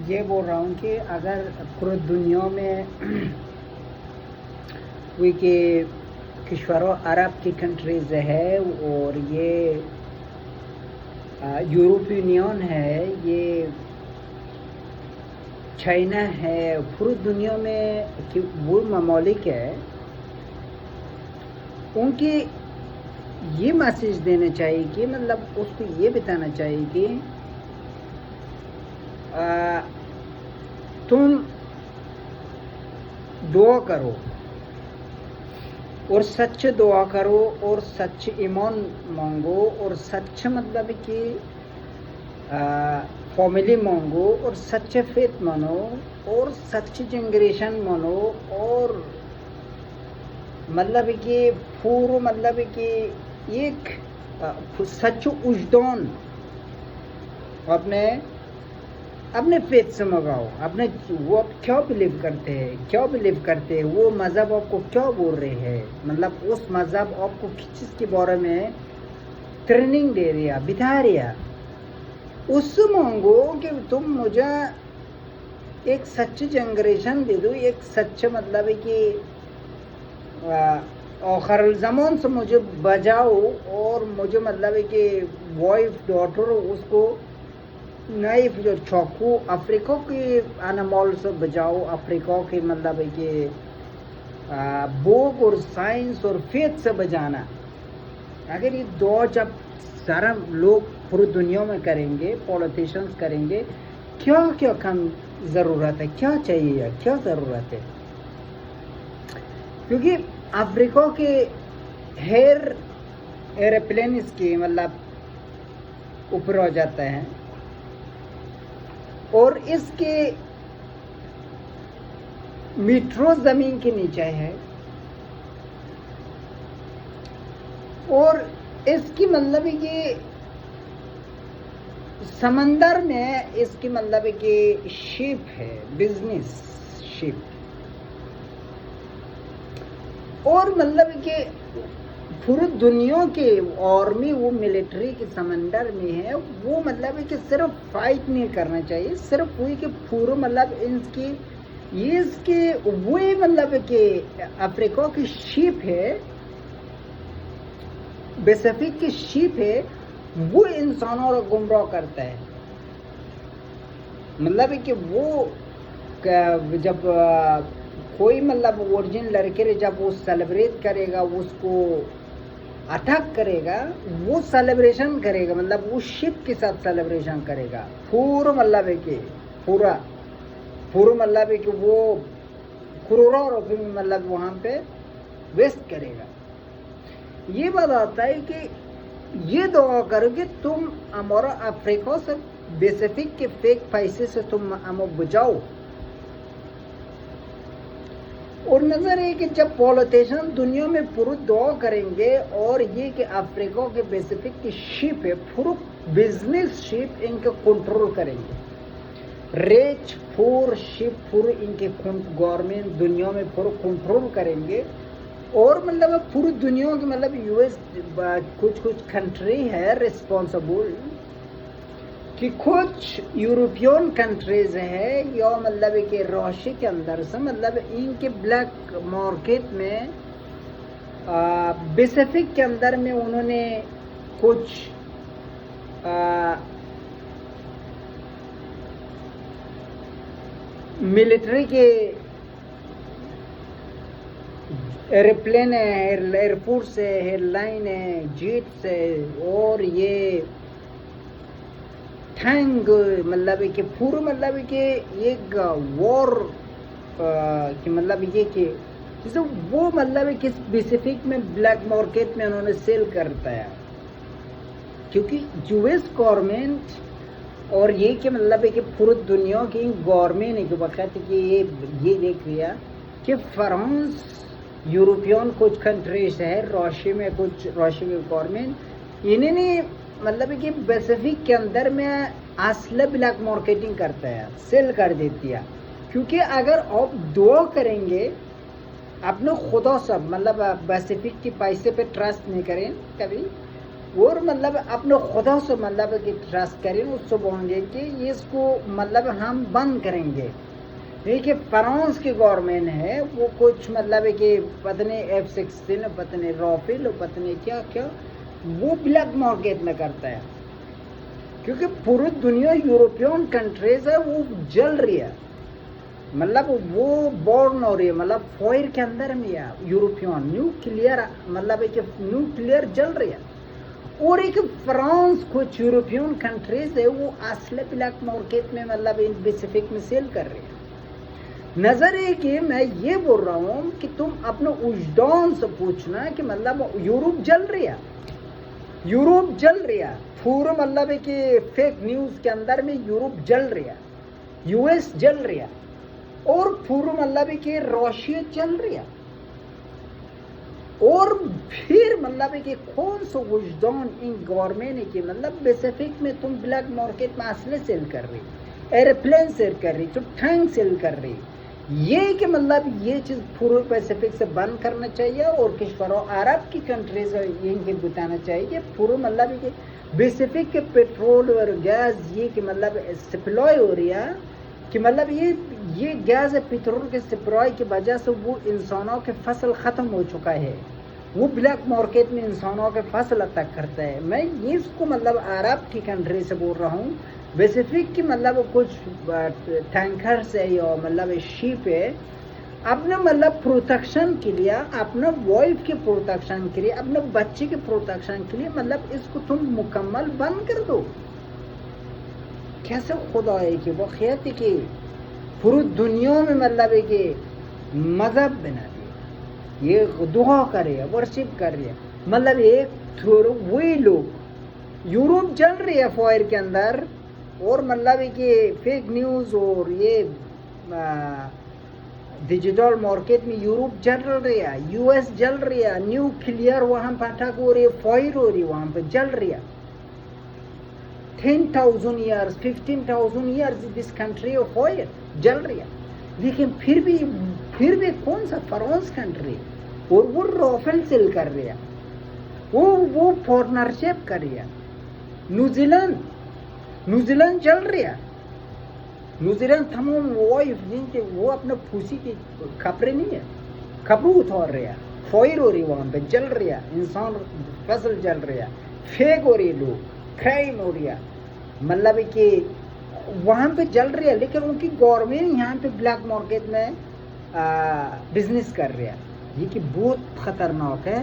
یہ بول رہا ہوں کہ اگر پورے دنیا میں وہی کہ کشوروں عرب کی کنٹریز ہے اور یہ یورپ یونین ہے، یہ چائنا ہے، پوری دنیا میں وہ ممالک ہے، ان کی یہ میسیج دینا چاہیے کہ مطلب اس کو یہ بتانا چاہیے کہ تم دعا کرو اور سچ دعا کرو اور سچ ایمان مانگو اور سچ مطلب کہ فیملی مانگو اور سچ فیت مانو اور سچ جنریشن مانو اور مطلب کہ پورا مطلب کہ ایک سچ وجدان اپنے فیت سے منگاؤ، وہ آپ کیا بلیو کرتے ہیں، وہ مذہب آپ کو کیا بول رہے ہیں، مطلب اس مذہب آپ کو کس چیز کے بارے میں ٹریننگ دے رہا بتا رہا، اس سے مانگو کہ تم مجھے ایک سچ جنریشن دے دو، ایک سچ مطلب کہ آخر الزمان سے مجھے بجاؤ اور مجھے مطلب کہ وائف ڈاٹر اس کو نائف جو چاقو افریقہ کی انمول سے بجاؤ، افریقہ کی مطلب کہ بوک اور سائنس اور فیت سے بجانا. اگر یہ دو جب سارا لوگ پوری دنیا میں کریں گے، پولیٹیشنز کریں گے، کیا کم ضرورت ہے، کیا چاہیے، کیا ضرورت ہے، کیونکہ افریقہ کے ایروپلینس کی مطلب اوپر ہو جاتا ہے اور اس کے میٹرو زمین کے نیچے ہے اور اس کی مطلب کہ سمندر میں اس کی مطلب کہ شپ ہے، بزنس شپ، اور مطلب کہ پوری دنیا کے آرمی وہ ملٹری کے سمندر میں ہے، وہ مطلب کہ صرف فائٹ نہیں کرنا چاہیے، صرف وہی کہ پورا مطلب اس کی وہی مطلب کہ افریقہ کی شپ ہے، پیسفک کی شپ ہے، وہ انسانوں کو گمراہ کرتا ہے. مطلب کہ وہ جب کوئی مطلب ورجن لڑکے جب وہ سیلیبریٹ کرے گا، اس کو اٹیک کرے گا، وہ سیلیبریشن کرے گا، مطلب وہ شپ کے ساتھ سیلیبریشن کرے گا، پورا مطلب کہ پورا مطلب کہ وہ کروڑوں روپے مطلب وہاں پہ ویسٹ کرے گا. یہ بات آتا ہے کہ یہ دعا کرو کہ تم ہمارا افریقہ سے پیسفک کے فیک پیسے سے تم ہمیں بچاؤ. اور نظر ہے کہ جب پولیٹیشن دنیا میں پورا دعا کریں گے اور یہ کہ افریقہ کے پیسفک کی شپ ہے، پورا بزنس شپ ان کے کنٹرول کریں گے، ریچ پور شپ پورے ان کے گورنمنٹ دنیا میں پورا کنٹرول کریں گے. اور مطلب پوری دنیا کی مطلب یو ایس کچھ کنٹری ہے ریسپانسبل کہ کچھ یورپین کنٹریز ہے یا مطلب کہ روشی کے اندر سے مطلب ان کے بلیک مارکیٹ میں پیسفک کے اندر میں انہوں نے کچھ ملٹری کے ایروپلین ہے، ایئر فورس ہے، ایئر لائن ہے، جیٹس ہے، اور یہ ٹینک مطلب کہ پورا مطلب کہ ایک وار کہ مطلب یہ کہ جیسے وہ مطلب کس اسپیسیفک میں بلیک مارکیٹ میں انہوں نے سیل کرتا ہے، کیونکہ یو ایس گورنمنٹ اور یہ کہ مطلب کہ پوری دنیا کی گورنمنٹ ہے کہ وقت کہ یہ دیکھ لیا کہ فرانس یورپین کچھ کنٹریز ہے، روشیا میں گورنمنٹ انہیں نے مطلب کہ پیسفک کے اندر میں اصل بلیک مارکیٹنگ کرتا ہے، سیل کر دیتی ہے. کیونکہ اگر آپ دعا کریں گے اپنے خدا سے مطلب پیسفک کے پیسے پہ ٹرسٹ نہیں کریں کبھی، اور مطلب اپنے خدا سے مطلب کہ ٹرسٹ کریں، اس سے بولیں گے کہ اس کو مطلب ہم بند کریں گے. دیکھیے فرانس کی گورنمنٹ ہے وہ کچھ مطلب کہ پتہ نہیں F-16 پتہ نہیں رافیل پتہ نہیں کیا کیا وہ بلیک مارکیٹ میں کرتا ہے، کیونکہ پوری دنیا یورپین کنٹریز ہے وہ جل رہی ہے، مطلب وہ بورن ہو رہی ہے، مطلب فائر کے اندر میں ہے یورپین نیوکلیئر، مطلب کہ نیوکلیئر جل رہی ہے. اور ایک فرانس کچھ یورپین کنٹریز ہے وہ اصل بلیک مارکیٹ میں مطلب پیسیفک میں سیل کر رہی ہے. نظر ہے کہ میں یہ بول رہا ہوں کہ تم اپنے وجدان سے پوچھنا کہ مطلب یورپ جل رہی ہے، یورپ جل رہی ہے پورا مطلب ہے کہ فیک نیوز کے اندر میں یورپ جل رہی ہے، یو ایس جل رہی ہے، اور پورا مطلب ہے کہ روشیا جل رہی ہے. اور پھر مطلب ہے کہ کون سا وجدان ان گورنمنٹ ہے کہ مطلب پیسیفک میں تم بلیک مارکیٹ میں اسلحے سیل کر رہی، ایروپلین سیل کر رہی، تو ٹینک سیل کر رہی. یہ کہ مطلب یہ چیز پورے پیسیفک سے بند کرنا چاہیے، اور کشوروں عرب کی کنٹریز یہ بتانا چاہیے کہ پورے مطلب کہ پیسیفک کے پیٹرول اور گیس یہ کہ مطلب سپلائی ہو رہی ہے، کہ مطلب یہ گیس پیٹرول کے سپلائی کی وجہ سے وہ انسانوں کے فصل ختم ہو چکا ہے، وہ بلیک مارکیٹ میں انسانوں کے فصل تک کرتا ہے. میں اس کو مطلب عرب کی کنٹری سے بول رہا ہوں، پیسیفک کی مطلب کچھ ٹینکرز ہے یا مطلب شیپ ہے، اپنے مطلب پروٹیکشن کے لیے، اپنے وائف کی پروٹیکشن کے لیے، اپنے بچے کی پروٹیکشن کے لیے مطلب اس کو تم مکمل بند کر دو. کیسے خدا ہے کہ وہ خیت ہے کہ پوری دنیا میں مطلب ہے کہ مذہب بنا دیا، یہ دعا کرے ورشپ کر رہے، مطلب ایک وہی لوگ یورپ جل رہی ہے فائر کے اندر، اور مطلب ہے کہ فیک نیوز اور یہ ڈیجیٹل مارکیٹ میں یورپ جل رہی ہے، یو ایس جل رہی ہے، نیوکلیئر وہاں پہ اٹیک ہو رہی ہے، فائر ہو رہی ہے، وہاں پہ جل رہی ہے. 10,000 years 15,000 years this country of fire جل رہی ہے. لیکن پھر بھی کون سا فرانس کنٹری، اور وہ رافیل سیل کر رہی ہے، وہ پارٹنرشپ کر رہی ہے. نیوزی لینڈ جل رہی ہے، نیوزی لینڈ تمام وائف جن کے وہ اپنے پھوسی کی کپڑے نہیں ہے، کپڑوں اتار رہے ہیں، فائر ہو رہی ہے، وہاں پہ جل رہی ہے، انسان فصل جل رہی ہے، فیک ہو رہی ہے، لوگ کرائم ہو رہی ہے، مطلب کہ وہاں پہ جل رہی ہے. لیکن ان کی گورنمنٹ یہاں پہ بلیک مارکیٹ میں بزنس کر رہی ہے، یہ کہ بہت خطرناک ہے.